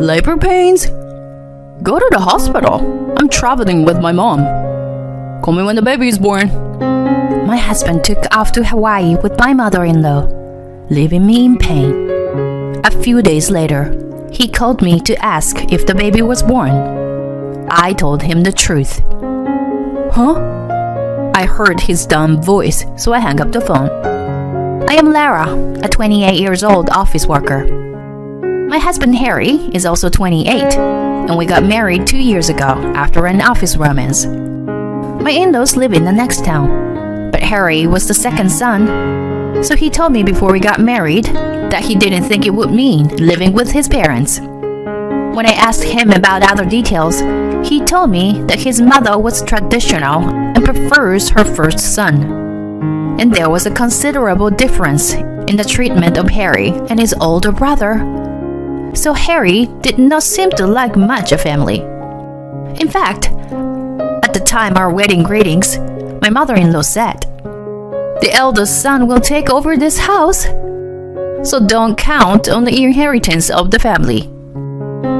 Labor pains? Go to the hospital. I'm traveling with my mom. Call me when the baby is born. My husband took off to Hawaii with my mother-in-law, leaving me in pain. A few days later, he called me to ask if the baby was born. I told him the truth. Huh? I heard his dumb voice, so I hung up the phone. I am Lara, a 28 years old office worker. My husband Harry is also 28, and we got married 2 years ago after an office romance. My in-laws live in the next town, but Harry was the second son, so he told me before we got married that he didn't think it would mean living with his parents. When I asked him about other details, he told me that his mother was traditional and prefers her first son. And there was a considerable difference in the treatment of Harry and his older brother. So Harry did not seem to like much a family. In fact, at the time our wedding greetings, my mother-in-law said, "The eldest son will take over this house, so don't count on the inheritance of the family."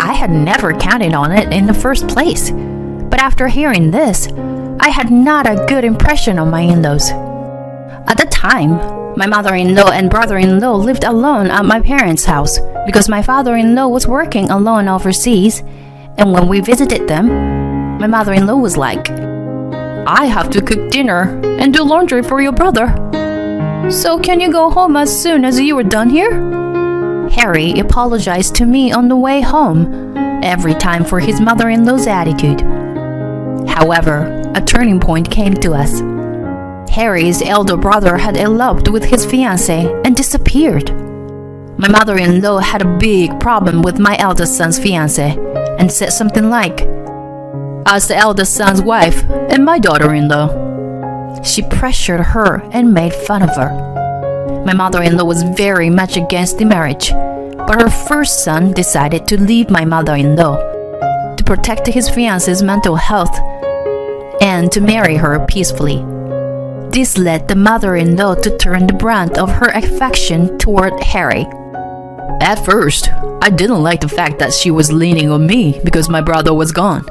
I had never counted on it in the first place, but after hearing this, I had not a good impression on my in-laws. At the time, my mother-in-law and brother-in-law lived alone at my parents' house because my father-in-law was working alone overseas, and when we visited them, my mother-in-law was like, "I have to cook dinner and do laundry for your brother. So can you go home as soon as you are done here?" Harry apologized to me on the way home every time for his mother-in-law's attitude. However, a turning point came to us. Harry's elder brother had eloped with his fiancée and disappeared. My mother-in-law had a big problem with my eldest son's fiancée and said something like, "As the eldest son's wife and my daughter-in-law." She pressured her and made fun of her. My mother-in-law was very much against the marriage, but her first son decided to leave my mother-in-law to protect his fiancée's mental health and to marry her peacefully. This led the mother-in-law to turn the brunt of her affection toward Harry. At first, I didn't like the fact that she was leaning on me because my brother was gone.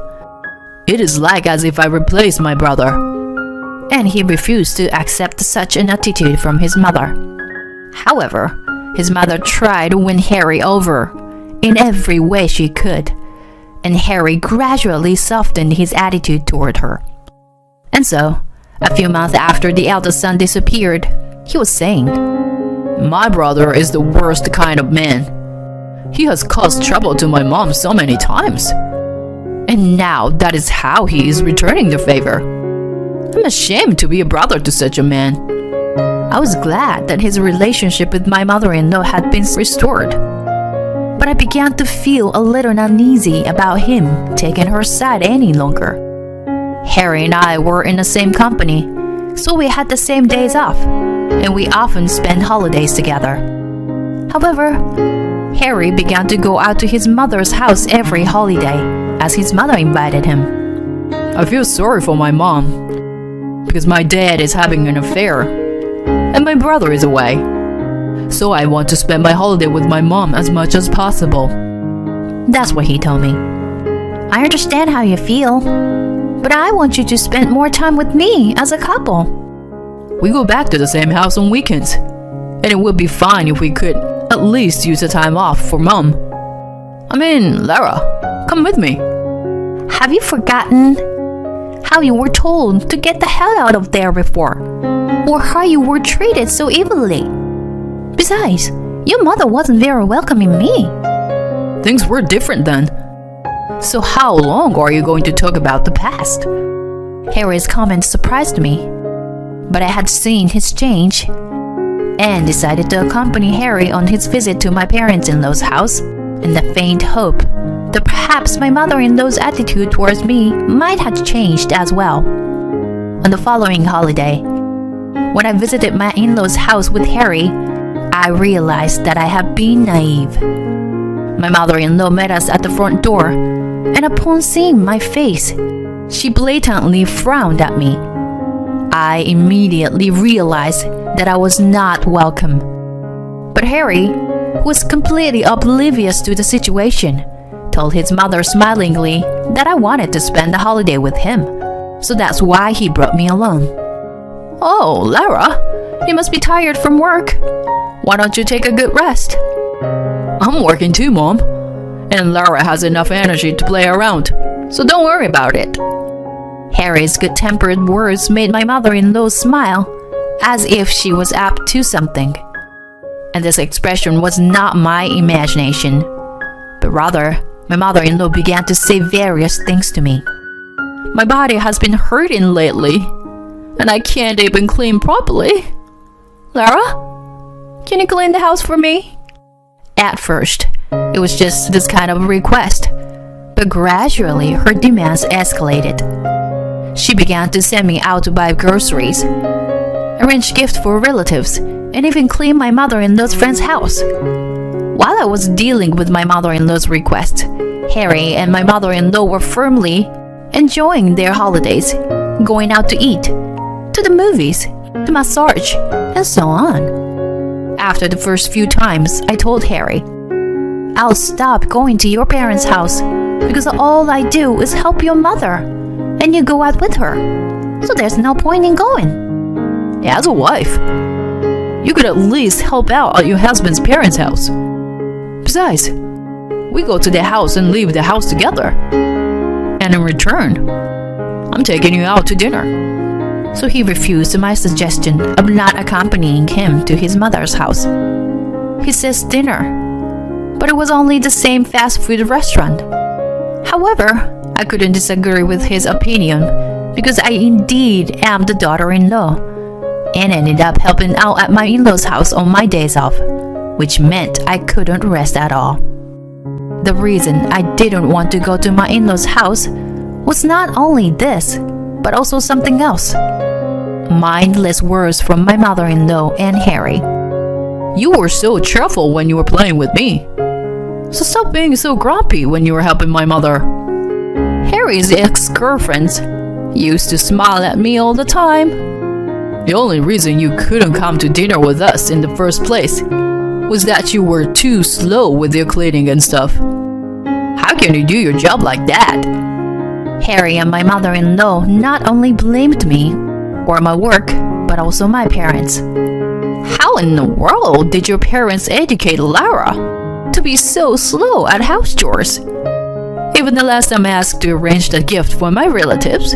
It is like as if I replaced my brother. And he refused to accept such an attitude from his mother. However, his mother tried to win Harry over in every way she could, and Harry gradually softened his attitude toward her. And so, a few months after the eldest son disappeared, he was saying, "My brother is the worst kind of man. He has caused trouble to my mom so many times. And now that is how he is returning the favor. I'm ashamed to be a brother to such a man." I was glad that his relationship with my mother-in-law had been restored. But I began to feel a little uneasy about him taking her side any longer. Harry and I were in the same company, so we had the same days off, and we often spent holidays together. However, Harry began to go out to his mother's house every holiday, as his mother invited him. I feel sorry for my mom, because my dad is having an affair, and my brother is away. So I want to spend my holiday with my mom as much as possible. That's what he told me. I understand how you feel, but I want you to spend more time with me as a couple. We go back to the same house on weekends, and it would be fine if we could at least use the time off for mom. I mean, Lara, come with me. Have you forgotten how you were told to get the hell out of there before? Or how you were treated so evilly? Besides, your mother wasn't very welcoming me. Things were different then. So how long are you going to talk about the past? Harry's comment surprised me, but I had seen his change and decided to accompany Harry on his visit to my parents-in-law's house in the faint hope that perhaps my mother-in-law's attitude towards me might have changed as well. On the following holiday, when I visited my in-laws' house with Harry, I realized that I had been naive. My mother-in-law met us at the front door, and upon seeing my face, she blatantly frowned at me. I immediately realized that I was not welcome. But Harry, who was completely oblivious to the situation, told his mother smilingly that I wanted to spend the holiday with him, so that's why he brought me along. Oh, Lara, you must be tired from work. Why don't you take a good rest? I'm working too, Mom. And Lara has enough energy to play around, so don't worry about it. Harry's good-tempered words made my mother-in-law smile, as if she was up to something. And this expression was not my imagination, but rather, my mother-in-law began to say various things to me. My body has been hurting lately, and I can't even clean properly. Lara, can you clean the house for me? At first, it was just this kind of request, but gradually her demands escalated. She began to send me out to buy groceries, arrange gifts for relatives, and even clean my mother-in-law's friend's house. While I was dealing with my mother-in-law's request, Harry and my mother-in-law were firmly enjoying their holidays, going out to eat, to the movies, to massage, and so on. After the first few times, I told Harry, I'll stop going to your parents' house because all I do is help your mother, and you go out with her, so there's no point in going. As a wife, you could at least help out at your husband's parents' house. Besides, we go to their house and leave the house together. And in return, I'm taking you out to dinner. So he refused my suggestion of not accompanying him to his mother's house. He says dinner, but it was only the same fast food restaurant. However, I couldn't disagree with his opinion because I indeed am the daughter-in-law and ended up helping out at my in-laws' house on my days off, which meant I couldn't rest at all. The reason I didn't want to go to my in-laws' house was not only this, but also something else. Mindless words from my mother-in-law and Harry. You were so cheerful when you were playing with me, so stop being so grumpy when you were helping my mother. Harry's ex-girlfriends used to smile at me all the time. The only reason you couldn't come to dinner with us in the first place was that you were too slow with your cleaning and stuff. How can you do your job like that? Harry and my mother-in-law not only blamed me or my work, but also my parents. How in the world did your parents educate Lara to be so slow at house chores? Even the last time I asked to arrange a gift for my relatives,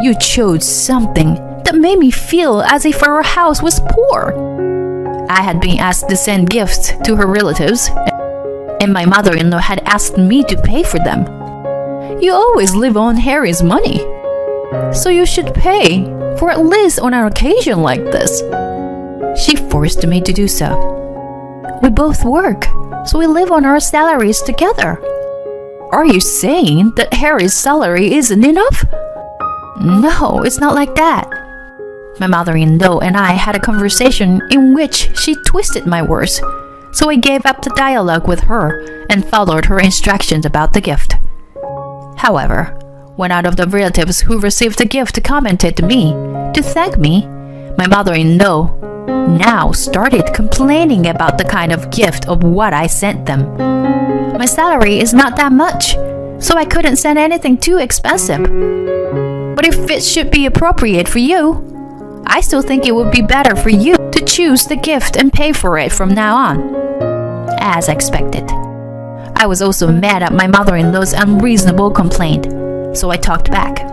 you chose something that made me feel as if our house was poor. I had been asked to send gifts to her relatives, and my mother-in-law had asked me to pay for them. You always live on Harry's money, so you should pay for at least on an occasion like this. She forced me to do so. We both work, so we live on our salaries together. Are you saying that Harry's salary isn't enough? No, it's not like that. My mother-in-law and I had a conversation in which she twisted my words, so I gave up the dialogue with her and followed her instructions about the gift. However, one out of the relatives who received the gift commented to me to thank me. My mother-in-law now started complaining about the kind of gift of what I sent them. My salary is not that much, so I couldn't send anything too expensive. But if it should be appropriate for you, I still think it would be better for you to choose the gift and pay for it from now on. As expected, I was also mad at my mother-in-law's unreasonable complaint, so I talked back.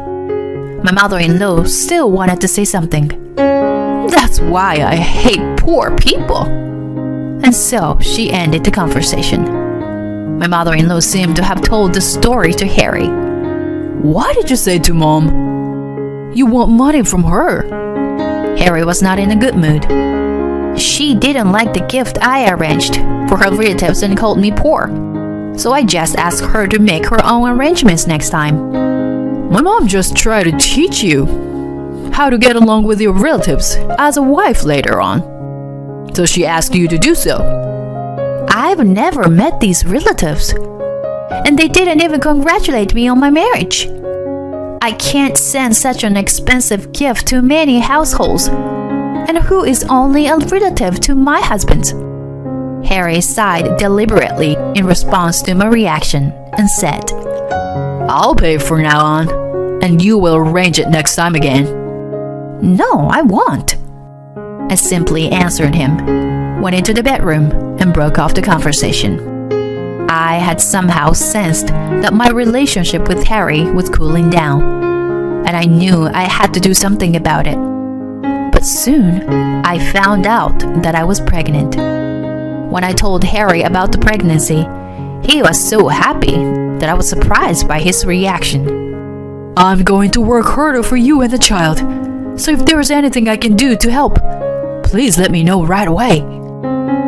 My mother-in-law still wanted to say something. That's why I hate poor people. And so she ended the conversation. My mother-in-law seemed to have told the story to Harry. Why did you say to Mom? You want money from her? Harry was not in a good mood. She didn't like the gift I arranged for her relatives and called me poor. So I just asked her to make her own arrangements next time. My mom just tried to teach you how to get along with your relatives as a wife later on. So she asked you to do so. I've never met these relatives, and they didn't even congratulate me on my marriage. I can't send such an expensive gift to many households, and who is only a relative to my husband. Harry sighed deliberately in response to my reaction and said, I'll pay from now on, and you will arrange it next time again. No, I won't. I simply answered him, went into the bedroom, and broke off the conversation. I had somehow sensed that my relationship with Harry was cooling down, and I knew I had to do something about it. But soon, I found out that I was pregnant. When I told Harry about the pregnancy, he was so happy that I was surprised by his reaction. I'm going to work harder for you and the child, so if there is anything I can do to help, please let me know right away.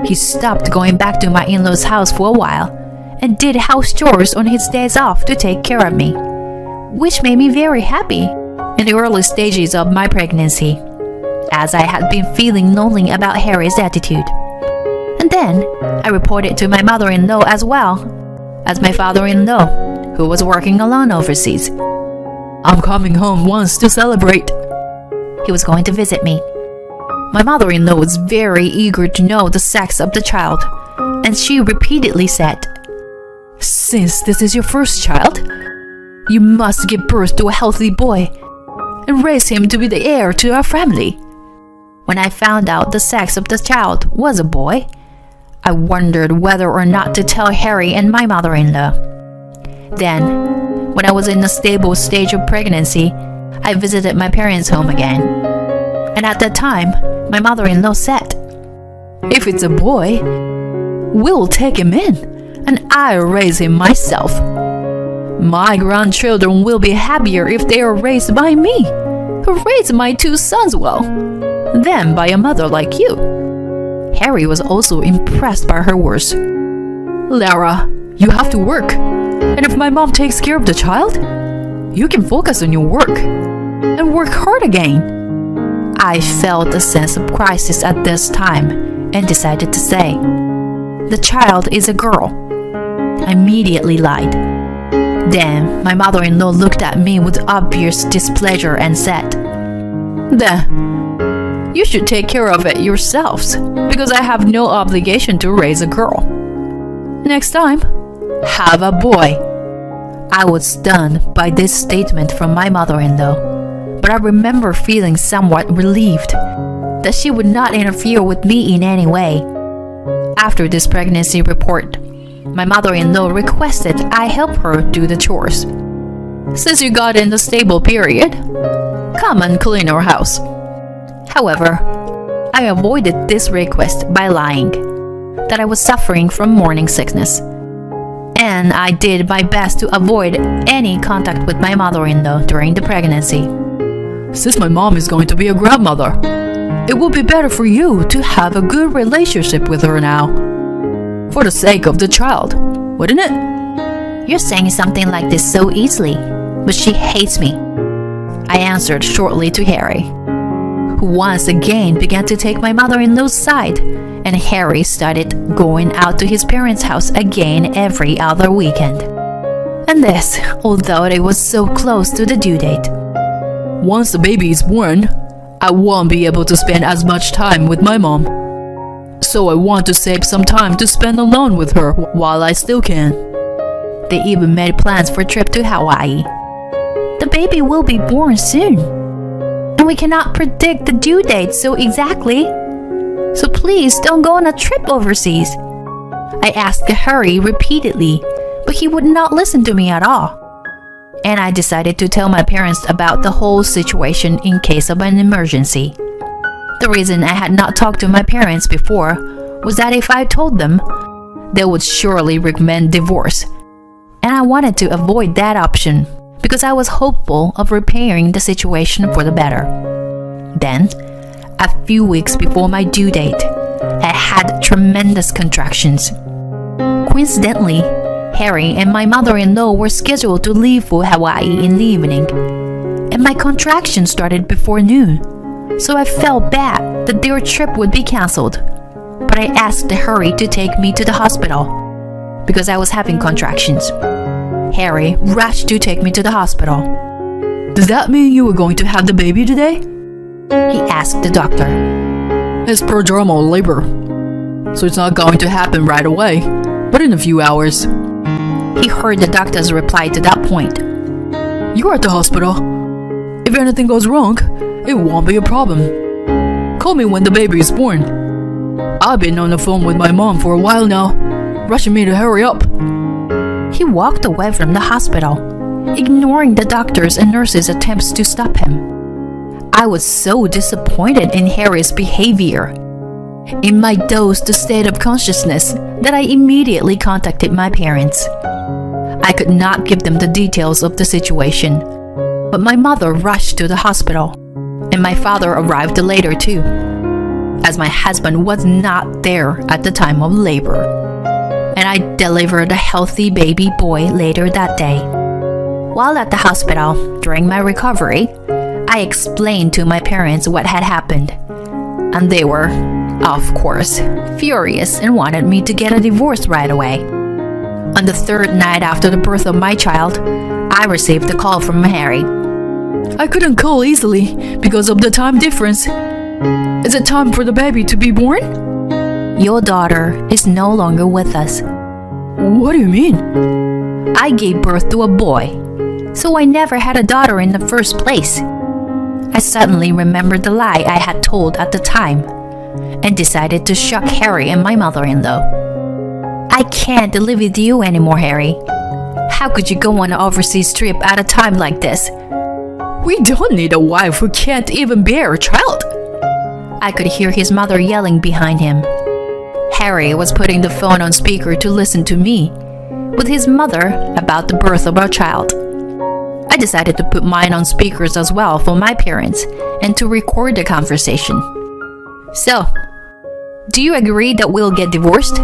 He stopped going back to my in-laws' house for a while and did house chores on his days off to take care of me, which made me very happy in the early stages of my pregnancy, as I had been feeling lonely about Harry's attitude. And then I reported to my mother-in-law as well as my father-in-law, who was working alone overseas. I'm coming home once to celebrate. He was going to visit me. My mother-in-law was very eager to know the sex of the child, and she repeatedly said, Since this is your first child, you must give birth to a healthy boy and raise him to be the heir to our family. When I found out the sex of the child was a boy, I wondered whether or not to tell Harry and my mother-in-law. Then, when I was in a stable stage of pregnancy, I visited my parents' home again. And at that time, my mother-in-law said, If it's a boy, we'll take him in, and I'll raise him myself. My grandchildren will be happier if they are raised by me, who raised my two sons well, than by a mother like you. Harry was also impressed by her words. Lara, you have to work, and if my mom takes care of the child, you can focus on your work and work hard again. I felt a sense of crisis at this time and decided to say, The child is a girl. I immediately lied. Then my mother-in-law looked at me with obvious displeasure and said, Then, you should take care of it yourselves, because I have no obligation to raise a girl. Next time, have a boy. I was stunned by this statement from my mother-in-law, but I remember feeling somewhat relieved that she would not interfere with me in any way. After this pregnancy report, my mother-in-law requested I help her do the chores. Since you got in the stable period, come and clean our house. However, I avoided this request by lying that I was suffering from morning sickness, and I did my best to avoid any contact with my mother-in-law during the pregnancy. Since my mom is going to be a grandmother, it will be better for you to have a good relationship with her now, for the sake of the child, wouldn't it? You're saying something like this so easily, but she hates me, I answered shortly to Harry, who once again began to take my mother-in-law's side, and Harry started going out to his parents' house again every other weekend. And this, although it was so close to the due date. Once the baby is born, I won't be able to spend as much time with my mom. So I want to save some time to spend alone with her while I still can. They even made plans for a trip to Hawaii. The baby will be born soon, and we cannot predict the due date so exactly. So please don't go on a trip overseas. I asked Harry repeatedly, but he would not listen to me at all. And I decided to tell my parents about the whole situation in case of an emergency. The reason I had not talked to my parents before was that if I told them, they would surely recommend divorce. And I wanted to avoid that option because I was hopeful of repairing the situation for the better. Then, a few weeks before my due date, I had tremendous contractions. Coincidentally, Harry and my mother-in-law were scheduled to leave for Hawaii in the evening, and my contractions started before noon, so I felt bad that their trip would be cancelled. But I asked Harry to take me to the hospital because I was having contractions. Harry rushed to take me to the hospital. Does that mean you were going to have the baby today? He asked the doctor. It's prodromal labor, so it's not going to happen right away, but in a few hours. He heard the doctor's reply to that point. You're at the hospital. If anything goes wrong, it won't be a problem. Call me when the baby is born. I've been on the phone with my mom for a while now, rushing me to hurry up. He walked away from the hospital, ignoring the doctors' and nurses' attempts to stop him. I was so disappointed in Harry's behavior. In my dazed state of consciousness, that I immediately contacted my parents. I could not give them the details of the situation, but my mother rushed to the hospital, and my father arrived later too, as my husband was not there at the time of labor, and I delivered a healthy baby boy later that day. While at the hospital, during my recovery, I explained to my parents what had happened, and they were, of course, furious and wanted me to get a divorce right away. On the third night after the birth of my child, I received a call from Harry. I couldn't call easily because of the time difference. Is it time for the baby to be born? Your daughter is no longer with us. What do you mean? I gave birth to a boy, so I never had a daughter in the first place. I suddenly remembered the lie I had told at the time and decided to shock Harry and my mother-in-law. I can't live with you anymore, Harry. How could you go on an overseas trip at a time like this? We don't need a wife who can't even bear a child. I could hear his mother yelling behind him. Harry was putting the phone on speaker to listen to me with his mother about the birth of our child. I decided to put mine on speakers as well for my parents and to record the conversation. So, do you agree that we'll get divorced?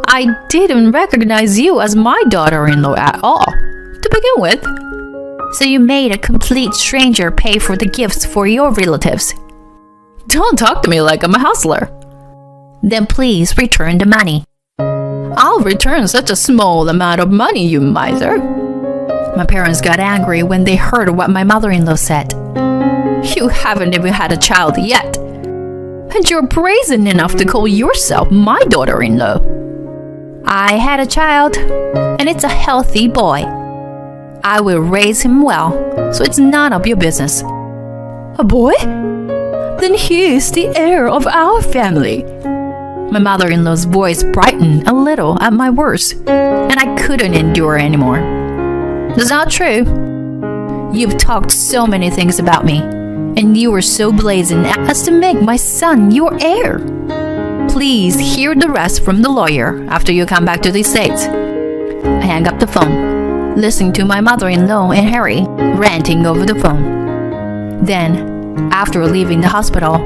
I didn't recognize you as my daughter-in-law at all, to begin with. So you made a complete stranger pay for the gifts for your relatives. Don't talk to me like I'm a hustler. Then please return the money. I'll return such a small amount of money, you miser. My parents got angry when they heard what my mother-in-law said. You haven't even had a child yet. And you're brazen enough to call yourself my daughter-in-law. I had a child, and it's a healthy boy. I will raise him well, so it's none of your business. A boy? Then he is the heir of our family. My mother-in-law's voice brightened a little at my words, and I couldn't endure anymore. That's not true. You've talked so many things about me, and you were so brazen as to make my son your heir. Please hear the rest from the lawyer after you come back to the States. I hang up the phone, listening to my mother-in-law and Harry ranting over the phone. Then, after leaving the hospital,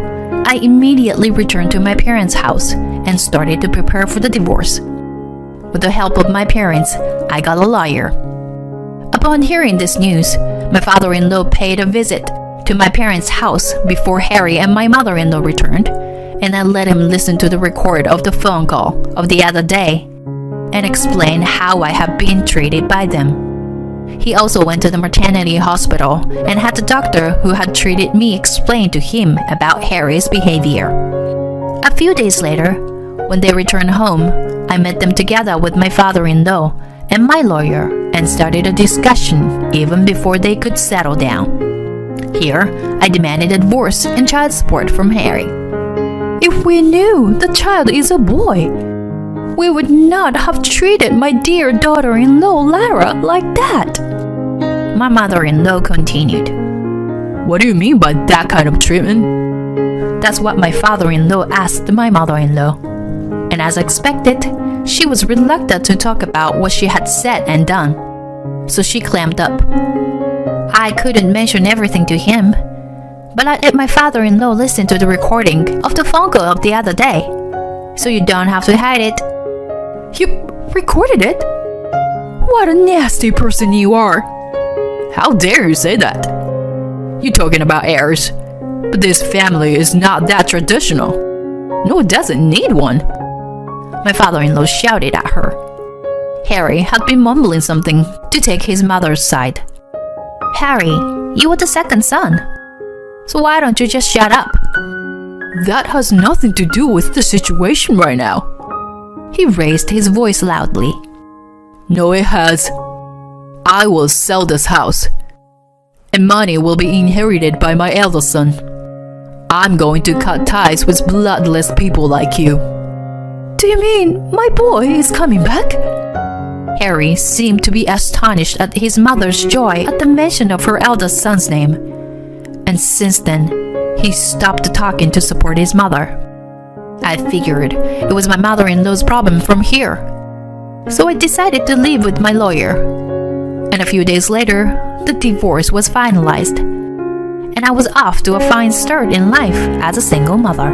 I immediately returned to my parents' house and started to prepare for the divorce. With the help of my parents, I got a lawyer. Upon hearing this news, my father-in-law paid a visit to my parents' house before Harry and my mother-in-law returned, and I let him listen to the record of the phone call of the other day and explain how I have been treated by them. He also went to the maternity hospital and had the doctor who had treated me explain to him about Harry's behavior. A few days later, when they returned home, I met them together with my father-in-law and my lawyer and started a discussion even before they could settle down. Here, I demanded a divorce and child support from Harry. If we knew the child is a boy, we would not have treated my dear daughter-in-law Lara like that. My mother-in-law continued. What do you mean by that kind of treatment? That's what my father-in-law asked my mother-in-law. And as expected, she was reluctant to talk about what she had said and done. So she clammed up. I couldn't mention everything to him, but I let my father-in-law listen to the recording of the phone call of the other day. So you don't have to hide it. You recorded it? What a nasty person you are. How dare you say that? You're talking about heirs, but this family is not that traditional. No, it doesn't need one. My father-in-law shouted at her. Harry had been mumbling something to take his mother's side. Harry, you were the second son. So why don't you just shut up? That has nothing to do with the situation right now. He raised his voice loudly. No, it has. I will sell this house, and money will be inherited by my eldest son. I'm going to cut ties with bloodless people like you. Do you mean my boy is coming back? Harry seemed to be astonished at his mother's joy at the mention of her eldest son's name, and since then, he stopped talking to support his mother. I figured it was my mother-in-law's problem from here, so I decided to leave with my lawyer. And a few days later, the divorce was finalized, and I was off to a fine start in life as a single mother.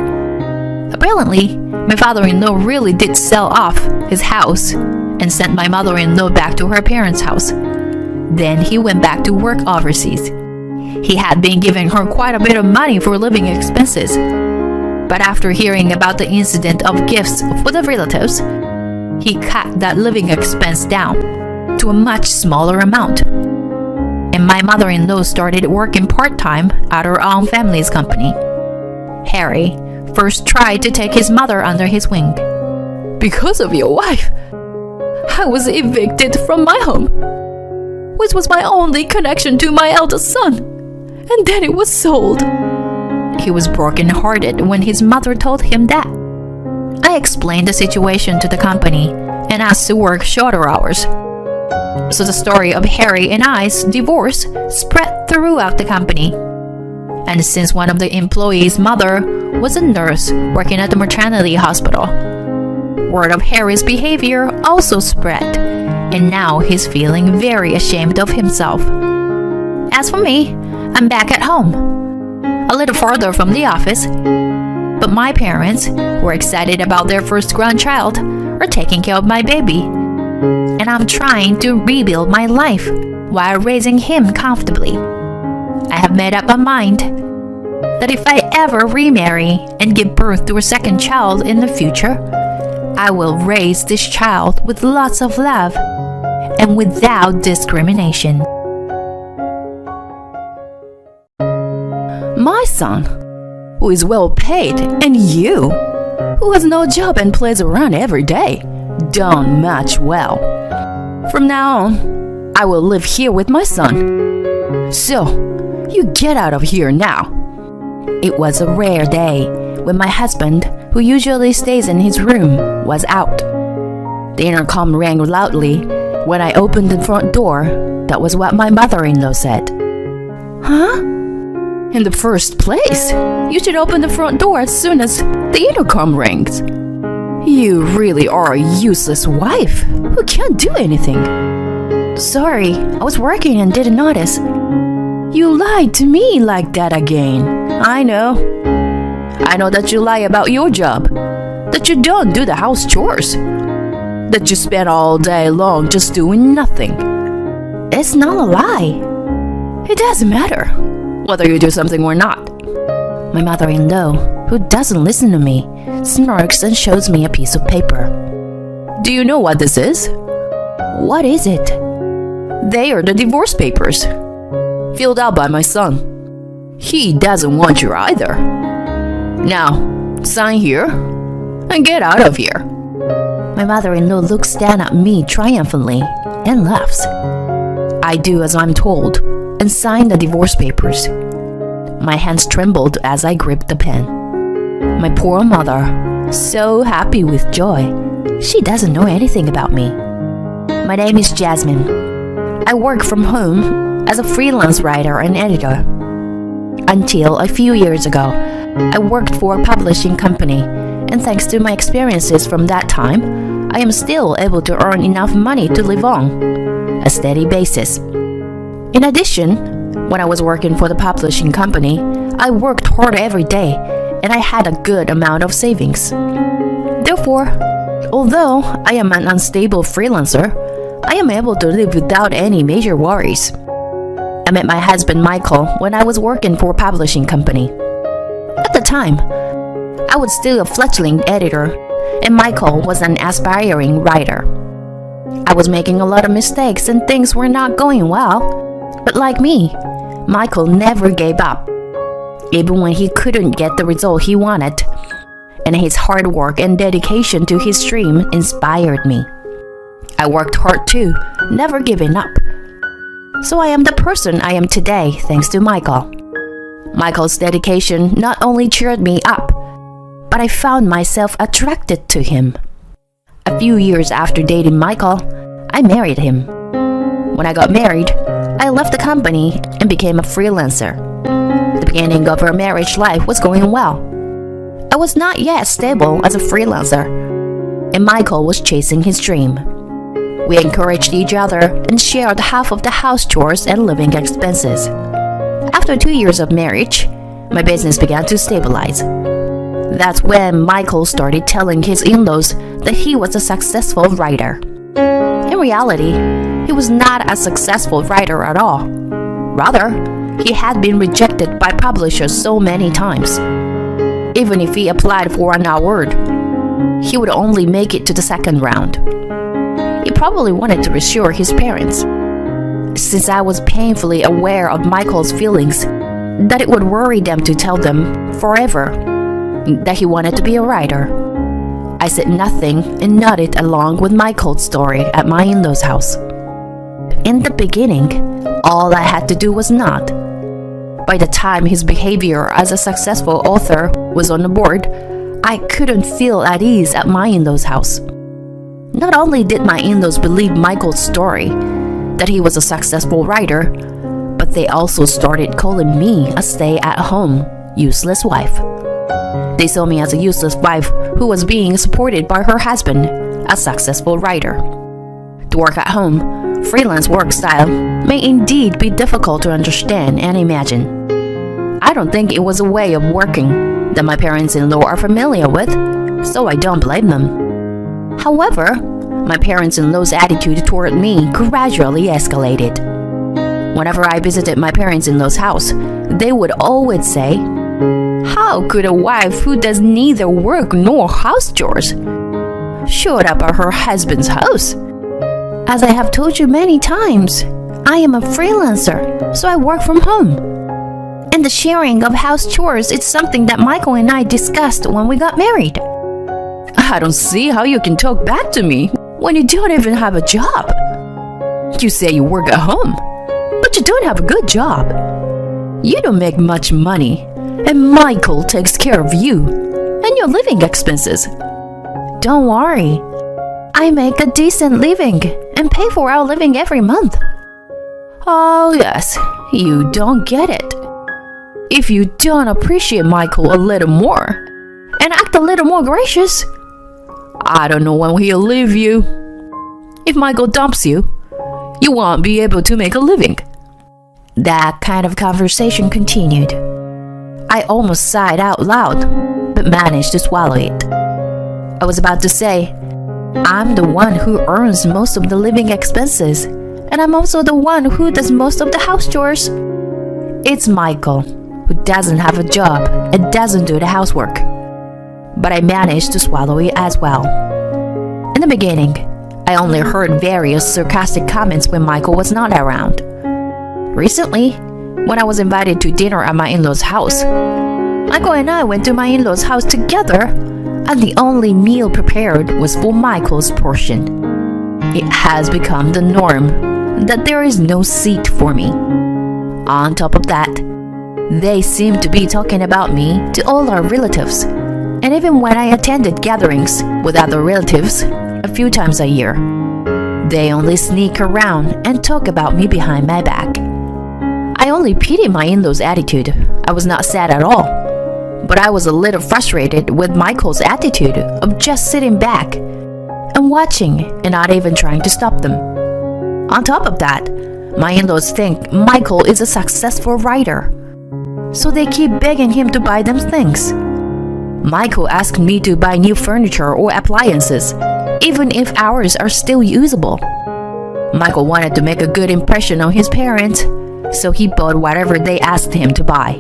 Apparently, my father-in-law really did sell off his house and sent my mother-in-law back to her parents' house. Then he went back to work overseas. He had been giving her quite a bit of money for living expenses. But after hearing about the incident of gifts for the relatives, he cut that living expense down to a much smaller amount. And my mother-in-law started working part-time at her own family's company. Harry first tried to take his mother under his wing. Because of your wife, I was evicted from my home, which was my only connection to my eldest son, and then it was sold. He was broken-hearted when his mother told him that. I explained the situation to the company and asked to work shorter hours. So the story of Harry and I's divorce spread throughout the company. And since one of the employees' mother was a nurse working at the maternity hospital, word of Harry's behavior also spread, and now he's feeling very ashamed of himself. As for me, I'm back at home, a little farther from the office, but my parents, who are excited about their first grandchild, are taking care of my baby, and I'm trying to rebuild my life while raising him comfortably. I have made up my mind that if I ever remarry and give birth to a second child in the future, I will raise this child with lots of love and without discrimination. My son, who is well paid, and you, who has no job and plays around every day, don't match well. From now on, I will live here with my son. So, you get out of here now. It was a rare day when my husband, who usually stays in his room, was out. The intercom rang loudly when I opened the front door. That was what my mother-in-law said. Huh? In the first place, you should open the front door as soon as the intercom rings. You really are a useless wife who can't do anything. Sorry, I was working and didn't notice. You lied to me like that again. I know that you lie about your job, that you don't do the house chores, that you spend all day long just doing nothing. It's not a lie. It doesn't matter whether you do something or not. My mother-in-law, who doesn't listen to me, smirks and shows me a piece of paper. Do you know what this is? What is it? They are the divorce papers, filled out by my son. He doesn't want you either. Now, sign here and get out of here. My mother-in-law looks down at me triumphantly and laughs. I do as I'm told and sign the divorce papers. My hands trembled as I gripped the pen. My poor mother, so happy with joy. She doesn't know anything about me. My name is Jasmine. I work from home as a freelance writer and editor. Until a few years ago, I worked for a publishing company, and thanks to my experiences from that time, I am still able to earn enough money to live on a steady basis. In addition, when I was working for the publishing company, I worked hard every day, and I had a good amount of savings. Therefore, although I am an unstable freelancer, I am able to live without any major worries. I met my husband Michael when I was working for a publishing company. At the time, I was still a fledgling editor, and Michael was an aspiring writer. I was making a lot of mistakes and things were not going well, but like me, Michael never gave up, even when he couldn't get the result he wanted, and his hard work and dedication to his dream inspired me. I worked hard too, never giving up. So I am the person I am today thanks to Michael. Michael's dedication not only cheered me up, but I found myself attracted to him. A few years after dating Michael, I married him. When I got married, I left the company and became a freelancer. The beginning of our marriage life was going well. I was not yet stable as a freelancer, and Michael was chasing his dream. We encouraged each other and shared half of the house chores and living expenses. After 2 years of marriage, my business began to stabilize. That's when Michael started telling his in-laws that he was a successful writer. In reality, he was not a successful writer at all. Rather, he had been rejected by publishers so many times. Even if he applied for an award, he would only make it to the second round. He probably wanted to reassure his parents, since I was painfully aware of Michael's feelings, that it would worry them to tell them forever that he wanted to be a writer. I said nothing and nodded along with Michael's story at my in-laws' house. In the beginning, all I had to do was nod. By the time his behavior as a successful author was on the board, I couldn't feel at ease at my in-laws' house. Not only did my in-laws believe Michael's story, that he was a successful writer, but they also started calling me a stay-at-home, useless wife. They saw me as a useless wife who was being supported by her husband, a successful writer. To work at home, freelance work style may indeed be difficult to understand and imagine. I don't think it was a way of working that my parents-in-law are familiar with, so I don't blame them. However, my parents-in-law's attitude toward me gradually escalated. Whenever I visited my parents-in-law's house, they would always say, "How could a wife who does neither work nor house chores show up at her husband's house? As I have told you many times, I am a freelancer, so I work from home. And the sharing of house chores is something that Michael and I discussed when we got married." I don't see how you can talk back to me when you don't even have a job. You say you work at home, but you don't have a good job. You don't make much money, and Michael takes care of you and your living expenses. Don't worry, I make a decent living and pay for our living every month. Oh yes, you don't get it. If you don't appreciate Michael a little more and act a little more gracious, I don't know when he'll leave you. If Michael dumps you, you won't be able to make a living. That kind of conversation continued. I almost sighed out loud, but managed to swallow it. I was about to say, I'm the one who earns most of the living expenses, and I'm also the one who does most of the house chores. It's Michael, who doesn't have a job and doesn't do the housework. But I managed to swallow it as well. In the beginning, I only heard various sarcastic comments when Michael was not around. Recently, when I was invited to dinner at my in-laws' house, Michael and I went to my in-laws' house together, and the only meal prepared was for Michael's portion. It has become the norm that there is no seat for me. On top of that, they seem to be talking about me to all our relatives, and even when I attended gatherings with other relatives a few times a year, they only sneak around and talk about me behind my back. I only pity my in-laws' attitude. I was not sad at all, but I was a little frustrated with Michael's attitude of just sitting back and watching and not even trying to stop them. On top of that, my in-laws think Michael is a successful writer, so they keep begging him to buy them things. Michael asked me to buy new furniture or appliances, even if ours are still usable. Michael wanted to make a good impression on his parents, so he bought whatever they asked him to buy.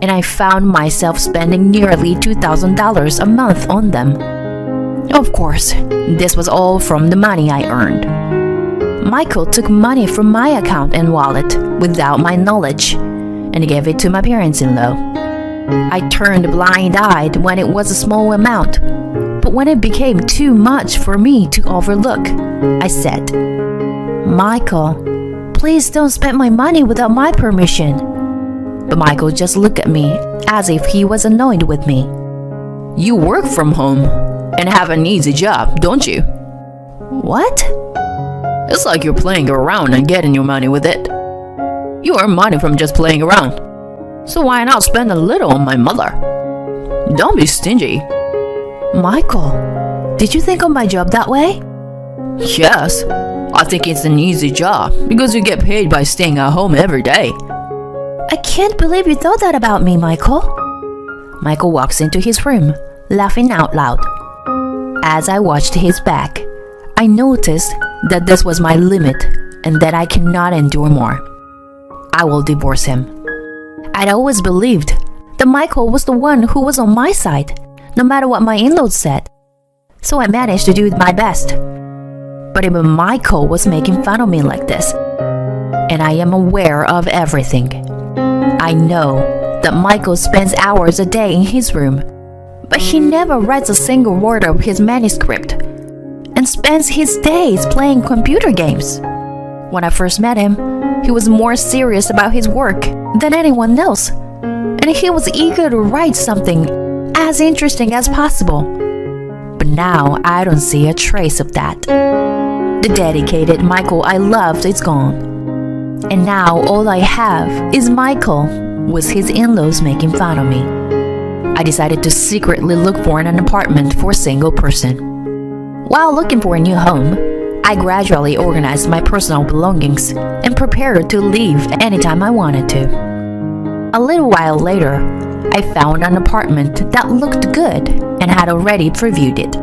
And I found myself spending nearly $2,000 a month on them. Of course, this was all from the money I earned. Michael took money from my account and wallet without my knowledge and gave it to my parents-in-law. I turned blind-eyed when it was a small amount, But when it became too much for me to overlook, I said, "Michael, please don't spend my money without my permission." But Michael just looked at me as if he was annoyed with me. You work from home and have an easy job, don't you? What? It's like you're playing around and getting your money with it. You earn money from just playing around. So why not spend a little on my mother? Don't be stingy. Michael, did you think of my job that way? Yes, I think it's an easy job because you get paid by staying at home every day. I can't believe you thought that about me, Michael. Michael walks into his room, laughing out loud. As I watched his back, I noticed that this was my limit and that I cannot endure more. I will divorce him. I'd always believed that Michael was the one who was on my side, no matter what my in-laws said. So I managed to do my best. But even Michael was making fun of me like this. And I am aware of everything. I know that Michael spends hours a day in his room, but he never writes a single word of his manuscript and spends his days playing computer games. When I first met him, he was more serious about his work than anyone else, and he was eager to write something as interesting as possible. But now I don't see a trace of that. The dedicated Michael I loved is gone. And now all I have is Michael with his in-laws making fun of me. I decided to secretly look for an apartment for a single person. While looking for a new home, I gradually organized my personal belongings and prepared to leave anytime I wanted to. A little while later, I found an apartment that looked good and had already previewed it.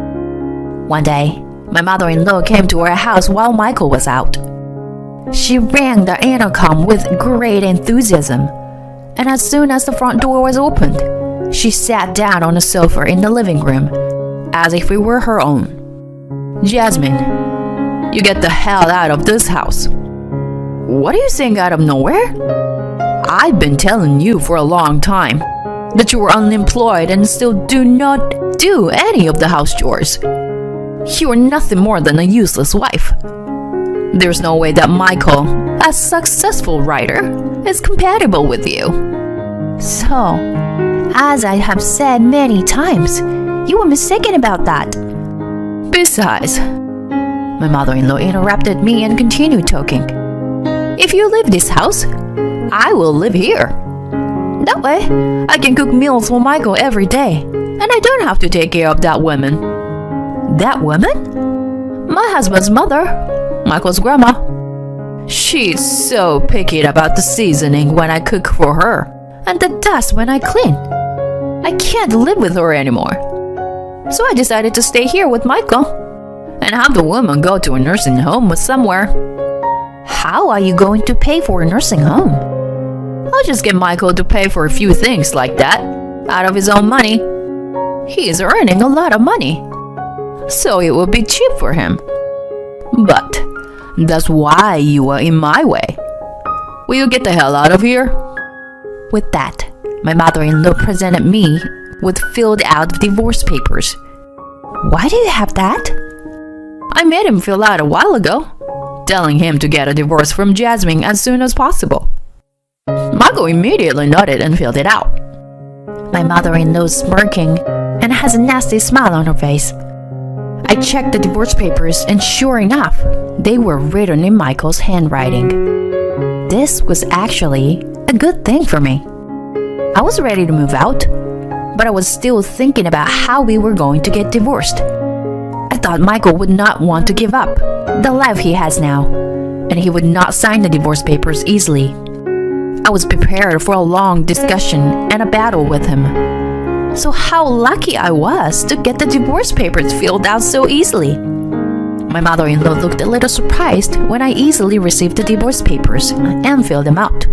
One day, my mother-in-law came to our house while Michael was out. She rang the intercom with great enthusiasm, and as soon as the front door was opened, she sat down on a sofa in the living room, as if it were her own. "Jasmine, you get the hell out of this house." "What are you saying out of nowhere? I've been telling you for a long time that you were unemployed and still do not do any of the house chores. You are nothing more than a useless wife. There's no way that Michael, a successful writer, is compatible with you." So, as I have said many times, you were mistaken about that. Besides, my mother-in-law interrupted me and continued talking. "If you leave this house, I will live here. That way, I can cook meals for Michael every day, and I don't have to take care of that woman." That woman? My husband's mother, Michael's grandma. She's so picky about the seasoning when I cook for her, and the dust when I clean. I can't live with her anymore. So I decided to stay here with Michael and have the woman go to a nursing home somewhere. How are you going to pay for a nursing home? I'll just get Michael to pay for a few things like that out of his own money. He is earning a lot of money, so it will be cheap for him. But that's why you are in my way. Will you get the hell out of here? With that, my mother-in-law presented me with filled out divorce papers. Why do you have that? I made him fill out a while ago, telling him to get a divorce from Jasmine as soon as possible. Michael immediately nodded and filled it out. My mother-in-law is smirking and has a nasty smile on her face. I checked the divorce papers, and sure enough, they were written in Michael's handwriting. This was actually a good thing for me. I was ready to move out, but I was still thinking about how we were going to get divorced. I thought Michael would not want to give up the life he has now, and he would not sign the divorce papers easily. I was prepared for a long discussion and a battle with him. So how lucky I was to get the divorce papers filled out so easily. My mother-in-law looked a little surprised when I easily received the divorce papers and filled them out.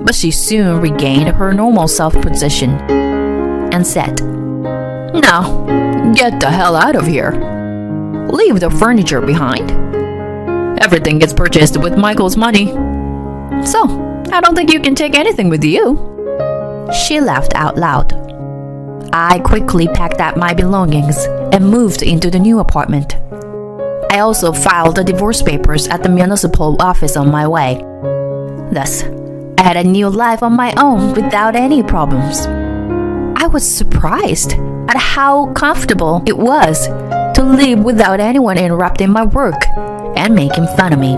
But she soon regained her normal self-possession and said, "Now, get the hell out of here. Leave the furniture behind. Everything gets purchased with Michael's money. So, I don't think you can take anything with you." She laughed out loud. I quickly packed up my belongings and moved into the new apartment. I also filed the divorce papers at the municipal office on my way. Thus, I had a new life on my own without any problems. I was surprised at how comfortable it was to live without anyone interrupting my work and making fun of me.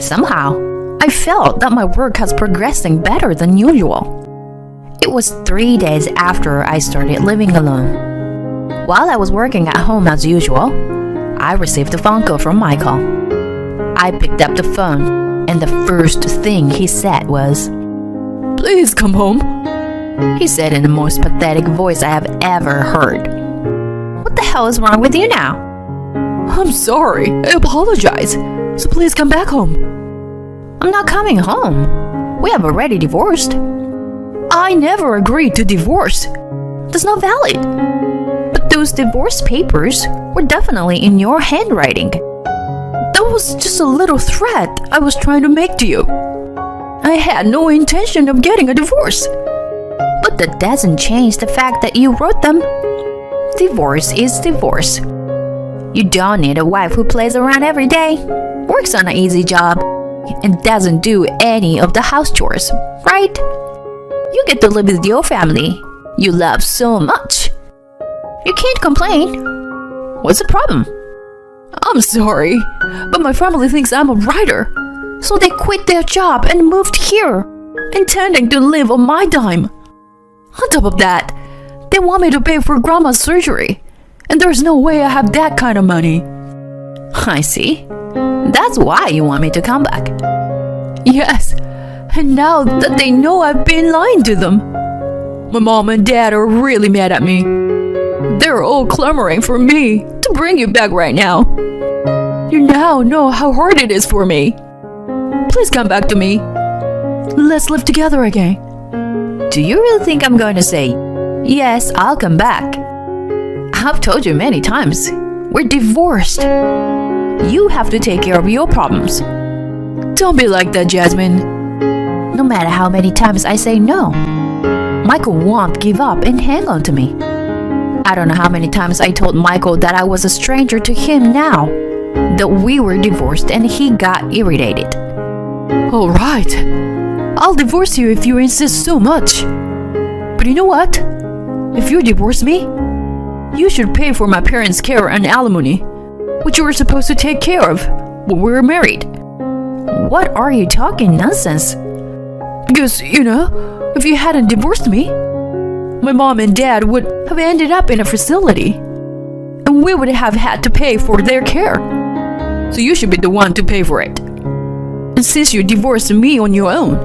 Somehow, I felt that my work was progressing better than usual. It was 3 days after I started living alone. While I was working at home as usual, I received a phone call from Michael. I picked up the phone, and the first thing he said was, Please come home. He said in the most pathetic voice I have ever heard. What the hell is wrong with you now? I'm sorry. I apologize. So please come back home. I'm not coming home. We have already divorced. I never agreed to divorce. That's not valid. But those divorce papers were definitely in your handwriting. That was just a little threat I was trying to make to you. I had no intention of getting a divorce. But that doesn't change the fact that you wrote them. Divorce is divorce. You don't need a wife who plays around every day, works on an easy job, and doesn't do any of the house chores, right? You get to live with your family you love so much. You can't complain. What's the problem? I'm sorry, but my family thinks I'm a writer. So they quit their job and moved here, intending to live on my dime. On top of that, they want me to pay for grandma's surgery, and there's no way I have that kind of money. I see. That's why you want me to come back. Yes, and now that they know I've been lying to them, my mom and dad are really mad at me. They're all clamoring for me to bring you back right now. You now know how hard it is for me. Please come back to me. Let's live together again. Do you really think I'm going to say, yes, I'll come back? I've told you many times, we're divorced. You have to take care of your problems. Don't be like that, Jasmine. No matter how many times I say no, Michael won't give up and hang on to me. I don't know how many times I told Michael that I was a stranger to him now, that we were divorced, and he got irritated. All right, I'll divorce you if you insist so much. But you know what? If you divorce me, you should pay for my parents' care and alimony, which you were supposed to take care of when we were married. What are you talking nonsense? Because, if you hadn't divorced me, my mom and dad would have ended up in a facility, and we would have had to pay for their care. So you should be the one to pay for it. And since you divorced me on your own,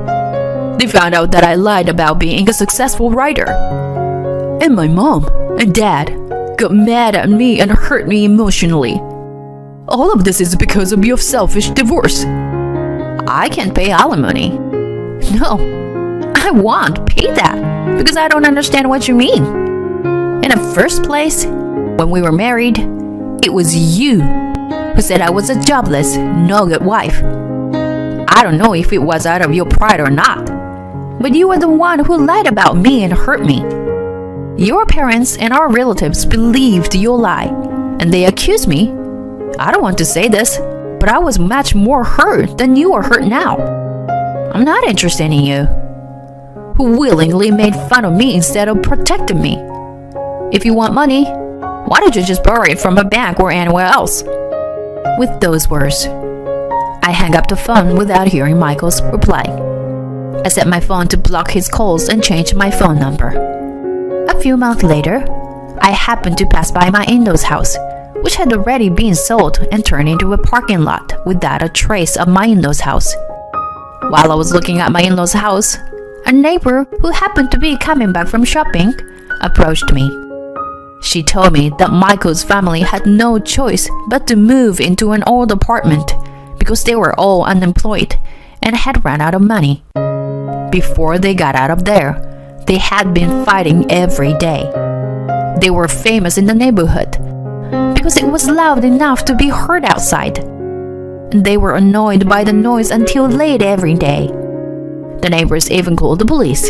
they found out that I lied about being a successful writer. And my mom and dad got mad at me and hurt me emotionally. All of this is because of your selfish divorce. I can't pay alimony. No, I won't pay that because I don't understand what you mean. In the first place, when we were married, it was you who said I was a jobless, no good wife. I don't know if it was out of your pride or not, but you were the one who lied about me and hurt me. Your parents and our relatives believed your lie, and they accused me. I don't want to say this, but I was much more hurt than you are hurt now. I'm not interested in you, who willingly made fun of me instead of protecting me. If you want money, why don't you just borrow it from a bank or anywhere else? With those words, I hung up the phone without hearing Michael's reply. I set my phone to block his calls and changed my phone number. A few months later, I happened to pass by my in-laws' house, which had already been sold and turned into a parking lot without a trace of my in-laws' house. While I was looking at my in-laws' house, a neighbor who happened to be coming back from shopping approached me. She told me that Michael's family had no choice but to move into an old apartment because they were all unemployed and had run out of money. Before they got out of there, they had been fighting every day. They were famous in the neighborhood because it was loud enough to be heard outside. And they were annoyed by the noise until late every day. The neighbors even called the police.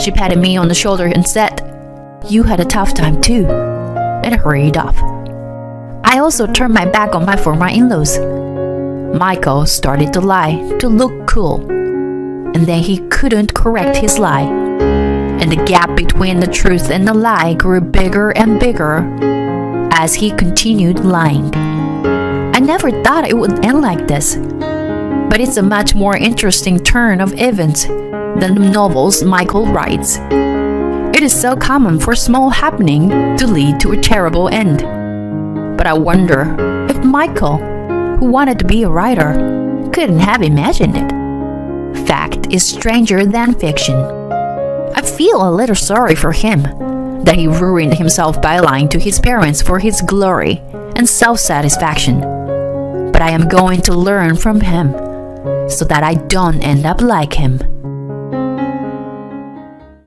She patted me on the shoulder and said, "You had a tough time too. and hurried off. I also turned my back on my former in-laws. Michael started to lie to look cool, and then he couldn't correct his lie, and the gap between the truth and the lie grew bigger and bigger as he continued lying. I never thought it would end like this, but it's a much more interesting turn of events than the novels Michael writes. It is so common for small happening to lead to a terrible end. But I wonder if Michael, who wanted to be a writer, couldn't have imagined it. Fact is stranger than fiction. I feel a little sorry for him that he ruined himself by lying to his parents for his glory and self-satisfaction. But I am going to learn from him so that I don't end up like him.